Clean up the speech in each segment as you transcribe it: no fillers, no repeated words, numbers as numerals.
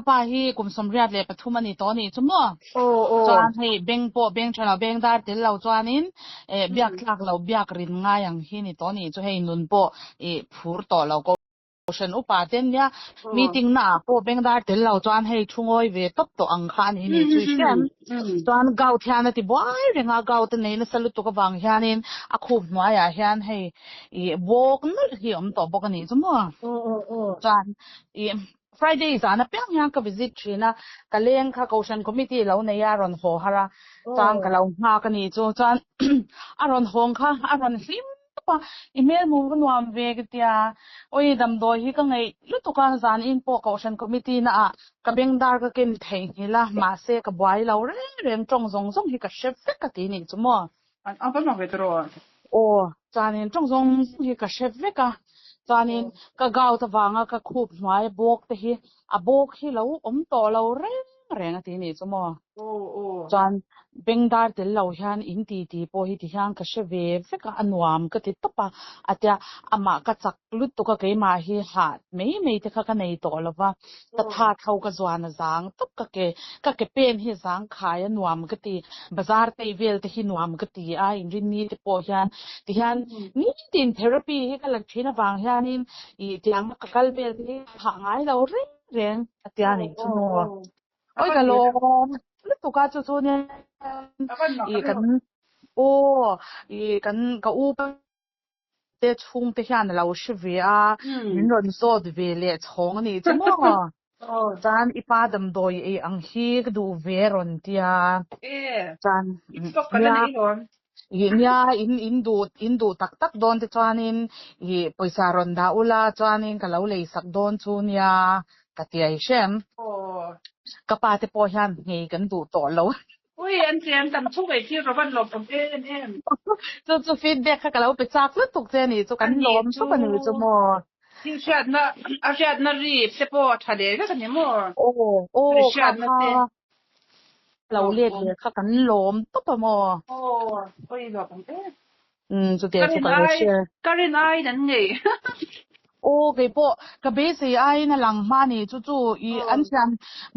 pa hi kum somriat le pathum ani to ni chumo chuan hei beng po beng chana beng dar tel lo chuanin biak tlak lo biak rin nga yang hi ni to ni chu hei nun po phur to lo ko ocean upa ten nia meeting na po beng dar tel lo chuan hei thungoi ve top to ang khan hi ni chu siam chuan gau thian ati boy renga gau te nei na salu to ka wang hianin a khup hnuai a hian hei bok nul hi om to bok ani chumo chuan Friday zana pyang yang ka visit thina kaleng kha ocean committee lo nei a ron ho hara chang ka lo nga ka ni chu chuan a ron hong kha a ron hlim pa email mu nuam ve ka tia oi dam do hi ka ngai lu tu ka zan in po ocean committee na a ka beng dar ka ken thei hila ma se ka bwai lo re reng chong zong zong hi ka chef ka ti ni chu mo an pa ma vetro chuanin chong zong hi ka chef ka chuanin ka gau ta wanga ka khup hnuai bok te hi a bok hi lo om to lo reng ati ni chu mo chuan bengdar tel lo hian in ti po hi ti hian ka sheve veka anuam ka ti topa atia ama ka chak lut to ka keima hi hat mei te kha ka nei to lova ta tha thau ka zwana zang top ka ke pen hi zang khaya nuam ka ti bazar te vel te hi nuam ka ti a in rin ni te po hian ti hian ni tin therapy hi ka lak thina wang hian in I tiang ka kal bel hi ha ngai lo reng atia ni chu mo oi ka lo lu tu ka chu ne kan kan ka u te chung te hian lo shve a min ron so de ve le chong ni chu mo chan ipa dam doi ang hi ka du ve ron tia chan nya in du tak don te chuanin poisa ron da ula chuanin ka lo le sak don chu nya ka tia I shem ka pa te po hian ngei kan du to lo ui an chen tam thu ve thi ro ban lo pom em chu feedback ka lo pe chak lu tuk che ni chu kan lom chu kan ni chu mo tin shat na ri se po thale ka ni mo kha lo le kha kan lom to pa mo oi lo pom chu te chu ka le share karin ai dan ngei cái bộ cái bé sĩ ai na lang ma ni chu an chan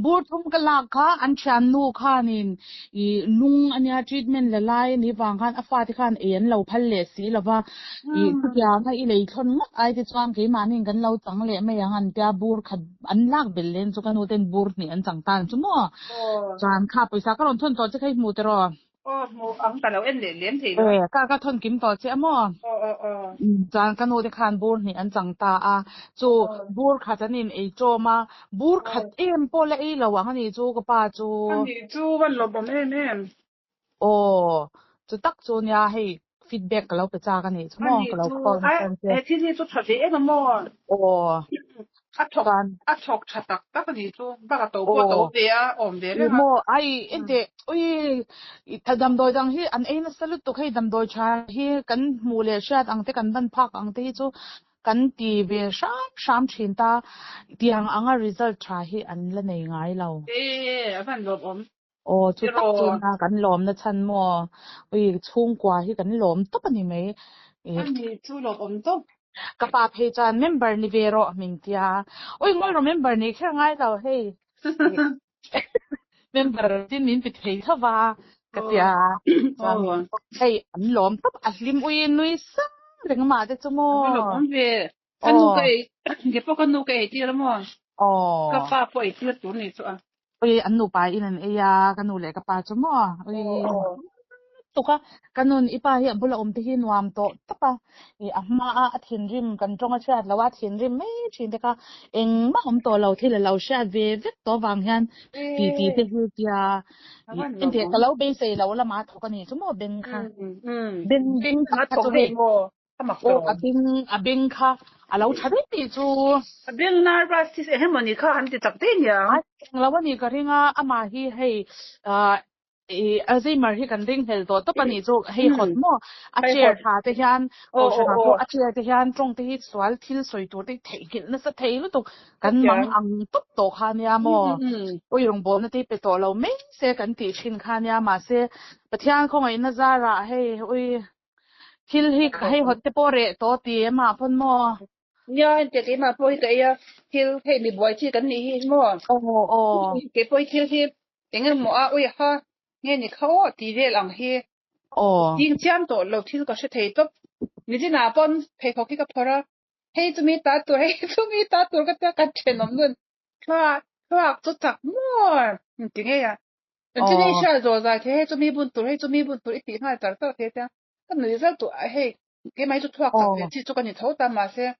bur thum ka la kha an chan nu kha nin lung ania treatment la lai ni wang khan afa ti khan en lo phal le si lawa chu ya nga I lei thon ngot ai ti chuan ke ma nin kan lo chang le me yang an tia bur khat an lak bel len chu kan uten bur ni an chang tan chu mo chan kha paisa ka ron thon to che khai mu te ro mo ang ta lo en le lem thi ka thon kim to che mo chan kan o de khan bur ni an chang ta a chu bur khat anin ei choma bur khat em po la ei lo wang ani chu ka pa chu ani chu ban lo bom em chu tak chu nya hei feedback ka lo pe cha ka ni chu mo ka lo call na sen che thi thi chu thade em mo a thok thatak tak ni chu ba ka to po to ve a om ve le mo ai ente oi thadam doi dang hi an ei na salut to khai dam doi cha hi kan mu le shat ang te kan ban phak ang te chu kan ti ve sham thin ta tiang anga result tha hi an la nei ngai lo ban lo om chu tak chu na kan lom na chan mo oi chung kwa hi kan lom to pani mai ani chu lo om to ka pa phe chan member ni vero ming tia oi ngoi ro member ni kher ngai lo hey member tin min pi thei thawa ka tia hey an lom top a hlim ui nui sa reng ma te chu mo lo om ve kanu kai ge po kanu kai ti la mo ka pa po I ti tu ni chu oi an nu pa in an eya kanu le ka pa chu mo oi tuka kanun ipa hi bula te hi nuam to tapa ahma a thin rim kan tonga chat lawa thin rim me thin te ka eng ma hom to lo thil lo sha ve vek to wang hian ti te hu tia ente ka lo be se lo la ma tho ka ni chu mo ben kha ben kha chu he a ben kha a lo tha de ti chu a ben nar ba si se hemoni kha an ti tak te nya lo wa ni ka ringa ama hi hei Alzheimer hi kan ring hel to pani chu hei hot mo a chair tha te hian ocean to a chair te hian trong te hi swal thil soi tur te thei hil na sa thei lu to kan mang ang tuk to khan ya mo oi rong bol na te pe to lo me se kan ti thin khan ya ma se pathian khong ai na zara hei oi thil hi hei hot te po re to ti ma phon mo nhớ cái mà bôi cái thiêu hay bị bôi chi cái này mua cái bôi thiêu thì cái người mua ôi ha nghe này khó thì về làm hi riêng chăm tổ lâu thiêu có sẽ thấy tốt mình chỉ nào bọn phải có cái phora hey tụi mình ta tuổi hey tụi mình ta tuổi cái cái chuyện lắm luôn khoa tốt thật mua tiếng nghe à chính là sao rồi ra thế tụi mình buồn tuổi ít tiếng hai giờ thế thế cái người ra tuổi hey cái máy chút thuốc cái chỉ cho cái thấu ta mà sẽ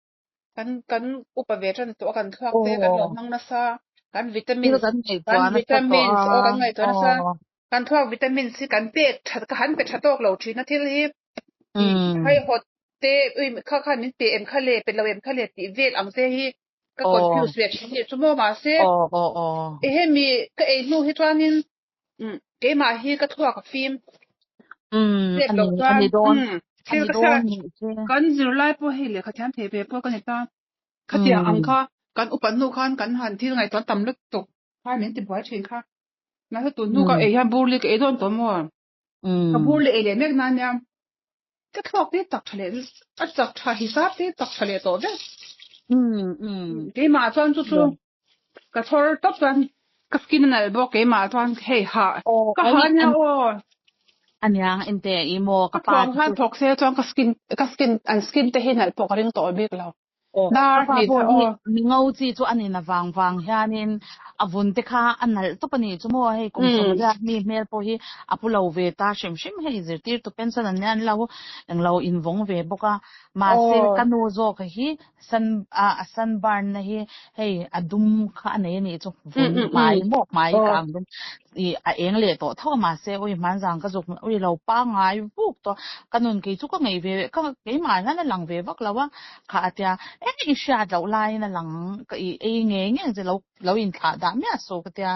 kan upavejan to kan thuak te kan lo mang na sa kan vitamins o kan ngai to na sa kan thuak vitamin si kan pe that ka han pe thatok lo thina thil hi hai hot te ui kha min pe em kha le pe lo em kha le ti vel ang te hi ka confuse ve ni chumo ma se e he mi ka e nu hi twanin ke ma hi ka thuak ka film lo twan thil ka sa kan zir lai po hi le kha thiam the pe po kan ta khát tiền ăn kha kan upan nu khan kan han thil ngai ton tam lek tok hai men ti boy thin kha na ha tu nu ka e han burli ka e don to mo ka burli e le mek na nya ka thok ti tak thale a chak tha hisab ti tak thale to de ke ma chuan chu chu ka thor top chuan ka skin nal bo ke ma chuan hei ha ka ha nya o anyang inte imo ka pa han thok se chuan ka skin an skin te hin al po ka ring to bik lo dar ni ni ngau chi chu anin na wang hianin avun te kha anal to pani chu mo hei kum som ja mi mel po hi apulo ve ta shem hei zirtir to pension an nan lo in vong ve boka ma se kanu zo ka hi san barn na hi hei adum kha nei ni chu vun mai kang dum i a eng le to tho ma se oi man jang ka jok oi lo pa ngai buk to kanun ke chu ka ngei ve ka ke ma na lang ve bak lawa kha atia e sha dau lai na lang ka e nge nge je lo in tha da mya so ka tia